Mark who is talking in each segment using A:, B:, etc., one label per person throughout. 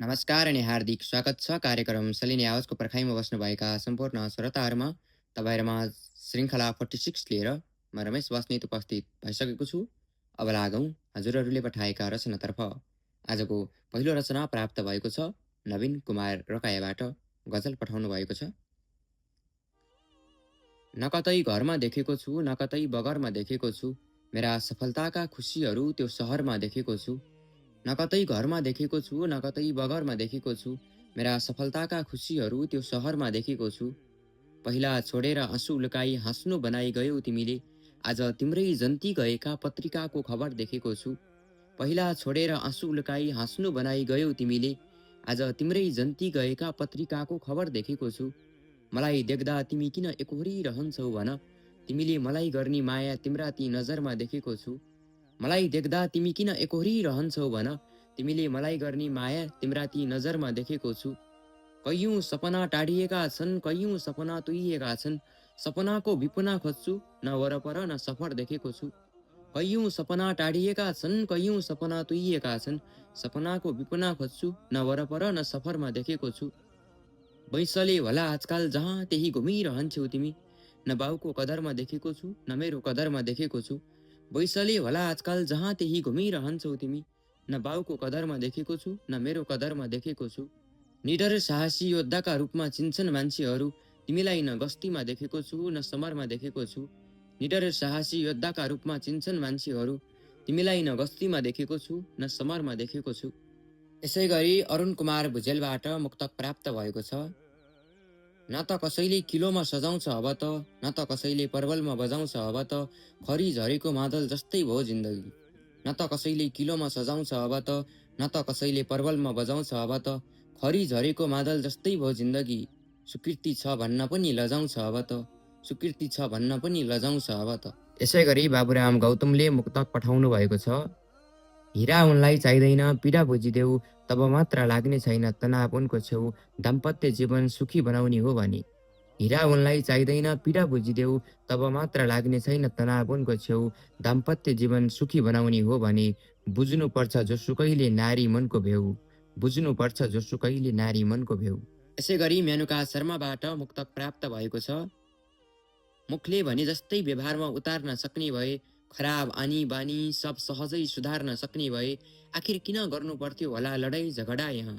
A: नमस्कार अनि हार्दिक स्वागत छ कार्यक्रम सलिनी आवाजको पर्खाइमा बस्नुभएका सम्पूर्ण श्रोताहरूमा। तपाईँहरूमा श्रृङ्खला 46 लिएर म रमेश बस्नेत उपस्थित भइसकेको छु। अब लागौँ हजुरहरूले पठाएका रचनातर्फ। आजको पहिलो रचना प्राप्त भएको छ नवीन कुमार रकायाबाट। गजल पठाउनु भएको छ। न कतै घरमा देखेको छु न कतै बगरमा देखेको छु, मेरा सफलताका खुसीहरू त्यो सहरमा देखेको छु। न कतै घरमा देखेको छु न कतै बगरमा देखेको छु, मेरा सफलताका खुसीहरू त्यो सहरमा देखेको छु। पहिला छोडेर आँसु लुकाई हाँस्नु बनाई गयौ तिमीले, आज तिम्रै जन्ती गएका पत्रिकाको खबर देखेको छु। पहिला छोडेर आँसु लुकाई हाँस्नु बनाई गयौ तिमीले, आज तिम्रै जन्ती गएका पत्रिकाको खबर देखेको छु। मलाई देख्दा तिमी किन एकोहोरिरहन्छौ भन, तिमीले मलाई गर्ने माया तिम्रा ती नजरमा देखेको छु। मलाई देख्दा तिमी किन एकोहोरिरहन्छौ भन, तिमीले मलाई गर्ने माया तिम्रा ती नजरमा देखेको छु। कैयौँ सपना टाढिएका छन्, कैयौँ सपना तुइएका छन्, सपनाको विपना खोज्छु न वरपर न सफर देखेको छु। कैयौँ सपना टाढिएका छन्, कैयौँ सपना तुइएका छन्, सपनाको विपना खोज्छु न वरपर न सफरमा देखेको छु। बैसले होला आजकाल जहाँ त्यही घुमिरहन्छौ तिमी, न बाउको कदरमा देखेको छु न मेरो कदरमा देखेको छु। बैसले होला आजकाल जहाँ त्यही घुमिरहन्छौ तिमी, न बाउको कदरमा देखेको छु न मेरो कदरमा देखेको छु। निडर साहसी योद्धाका रूपमा चिन्छन् मान्छेहरू, तिमीलाई न गस्तीमा देखेको छु न समरमा देखेको छु। निडर साहसी योद्धाका रूपमा चिन्छन् मान्छेहरू, तिमीलाई न गस्तीमा देखेको छु न समरमा देखेको छु। यसै गरी अरुण कुमार भुजेलबाट मुक्तक प्राप्त भएको छ। न त कसैले किलोमा सजाउँछ अब त, न त कसैले पर्वलमा बजाउँछ अब त, खरी झरेको मादल जस्तै भयो जिन्दगी। न त कसैले किलोमा सजाउँछ अब त, न त कसैले पर्वलमा बजाउँछ अब त, खरी झरेको मादल जस्तै भयो जिन्दगी। स्वीकृति छ भन्न पनि लजाउँछ अब त, स्वीकृति छ भन्न पनि लजाउँछ अब त। यसै गरी बाबुराम गौतमले मुक्तक पठाउनु भएको छ। हिरा उनलाई चाहिँदैन पीडा बुझिदेऊ, तब मात्र लाग्ने छैन तनाव उनको छेउ, दाम्पत्य जीवन सुखी बनाउने हो भने। हिरा उनलाई चाहिँदैन पीडा बुझिदेऊ, तब मात्र लाग्ने छैन तनाव उनको छेउ, दाम्पत्य जीवन सुखी बनाउने हो भने। बुझ्नुपर्छ जोसुकैले नारी मनको भेउ, बुझ्नुपर्छ जोसुकैले नारी मनको भेउ। यसै गरी मेनुका शर्माबाट मुक्तक प्राप्त भएको छ। मुखले भने जस्तै व्यवहारमा उतार्न सक्ने भए, खराब आनी बानी सब सहजै सुधार्न सक्ने भए, आखिर किन गर्नु पर्थ्यो होला लडाई झगडा यहाँ।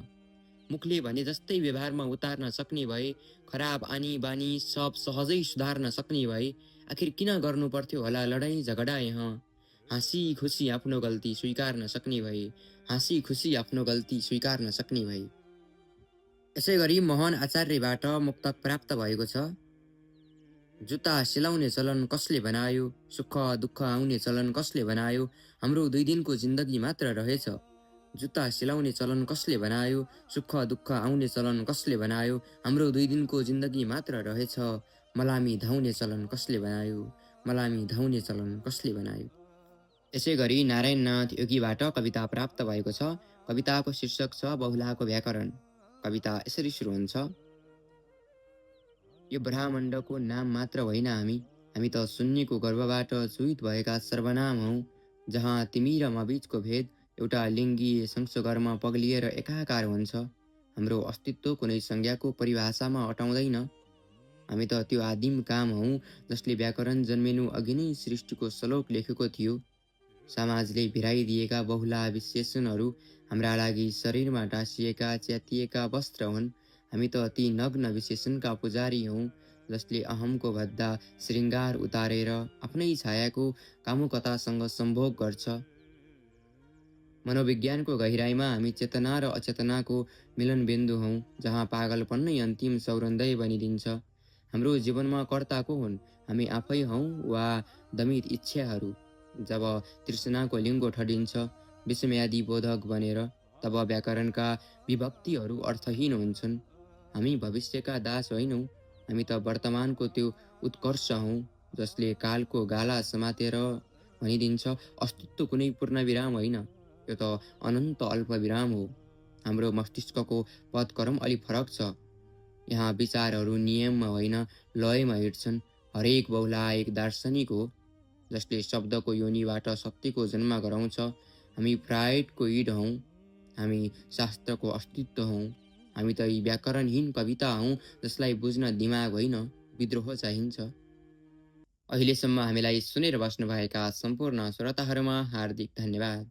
A: मुखले भने जस्तै व्यवहारमा उतार्न सक्ने भए, खराब आनी बानी सब सहजै सुधार्न सक्ने भए, आखिर किन गर्नु पर्थ्यो होला लडाई झगडा यहाँ। हाँसी खुसी आफ्नो गल्ती स्वीकार्न सक्ने भए, हाँसी खुसी आफ्नो गल्ती स्वीकार्न सक्ने भए। यसै गरी मोहन आचार्यबाट मुक्तक प्राप्त भएको छ। जुत्ता सिलाउने चलन कसले बनायो, सुख दुःख आउने चलन कसले बनायो, हाम्रो 2 दिनको जिन्दगी मात्र रहेछ। जुत्ता सिलाउने चलन कसले बनायो, सुख दुःख आउने चलन कसले बनायो, हाम्रो 2 दिनको जिन्दगी मात्र रहेछ। मलामी धाउने चलन कसले बनायो, मलामी धाउने चलन कसले बनायो। यसै गरी नारायणनाथ योगीबाट कविता प्राप्त भएको छ। कविताको शीर्षक छ बहुलाको व्याकरण। कविता यसरी सुरु हुन्छ। यो ब्रह्माण्डको नाम मात्र होइन हामी, हामी त शून्यको गर्भबाट चुहित भएका सर्वनाम हौँ, जहाँ तिमी र म बीचको भेद एउटा लिङ्गीय संसर्गमा पग्लिएर एकाकार हुन्छ। हाम्रो अस्तित्व कुनै संज्ञाको परिभाषामा अटाउँदैन। हामी त त्यो आदिम काम हौँ जसले व्याकरण जन्मिनु अघि नै सृष्टिको श्लोक लेखेको थियो। समाजले भिराइदिएका बहुला विशेषणहरू हाम्रा लागि शरीरमा टाँसिएका च्यातिएका वस्त्र हुन्। हामी त ती नग्न विशेषणका पुजारी हौँ जसले अहमको भद्दा श्रृङ्गार उतारेर आफ्नै छायाको कामुकतासँग सम्भोग गर्छ। मनोविज्ञानको गहिराईमा हामी चेतना र अचेतनाको मिलनबिन्दु हौँ, जहाँ पागलपन नै अन्तिम सौरन्दै बनिदिन्छ। हाम्रो जीवनमा कर्ता को हुन्, हामी आफै हौँ वा दमित इच्छाहरू। जब तृष्णाको लिङ्गो ठडिन्छ विषम्यादी बोधक बनेर, तब व्याकरणका विभक्तिहरू अर्थहीन हुन्छन्। हामी भविष्यका दास होइनौँ, हामी त वर्तमानको त्यो उत्कर्ष हौँ जसले कालको गाला समातेर भनिदिन्छ, अस्तित्व कुनै पूर्णविराम होइन, यो त अनन्त अल्पविराम हो। हाम्रो मस्तिष्कको पदक्रम अलि फरक छ। यहाँ विचारहरू नियममा होइन लयमा हिँड्छन्। हरेक बहुला एक दार्शनिक हो जसले शब्दको योनिबाट सत्यको जन्म गराउँछ। हामी फ्राइडको इड हौँ, हामी शास्त्रको अस्तित्व हौँ। हामी त यी व्याकरणहीन कविता हौँ जसलाई बुझ्न दिमाग होइन विद्रोह चाहिन्छ। अहिलेसम्म हामीलाई सुनेर बस्नुभएका सम्पूर्ण श्रोताहरूमा हार्दिक धन्यवाद।